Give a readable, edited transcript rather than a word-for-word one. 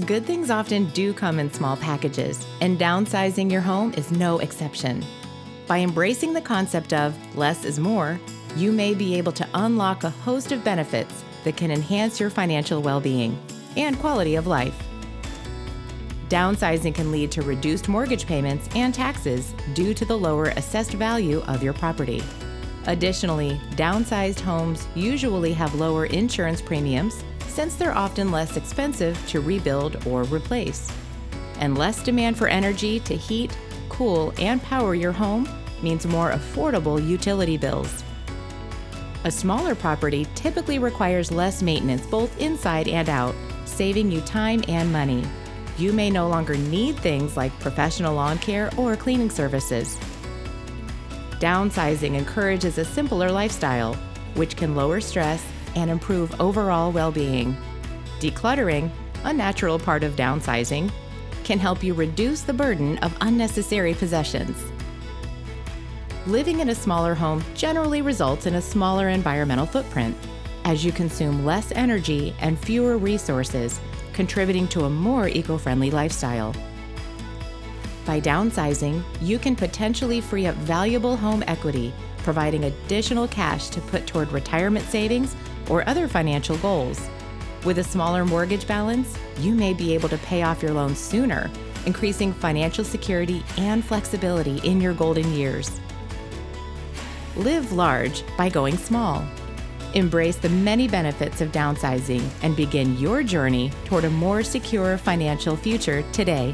Good things often do come in small packages, and downsizing your home is no exception. By embracing the concept of less is more, you may be able to unlock a host of benefits that can enhance your financial well-being and quality of life. Downsizing can lead to reduced mortgage payments and taxes due to the lower assessed value of your property. Additionally, downsized homes usually have lower insurance premiums since they're often less expensive to rebuild or replace. And less demand for energy to heat, cool, and power your home means more affordable utility bills. A smaller property typically requires less maintenance both inside and out, saving you time and money. You may no longer need things like professional lawn care or cleaning services. Downsizing encourages a simpler lifestyle, which can lower stress and improve overall well-being. Decluttering, a natural part of downsizing, can help you reduce the burden of unnecessary possessions. Living in a smaller home generally results in a smaller environmental footprint, as you consume less energy and fewer resources, contributing to a more eco-friendly lifestyle. By downsizing, you can potentially free up valuable home equity, providing additional cash to put toward retirement savings or other financial goals. With a smaller mortgage balance, you may be able to pay off your loans sooner, increasing financial security and flexibility in your golden years. Live large by going small. Embrace the many benefits of downsizing and begin your journey toward a more secure financial future today.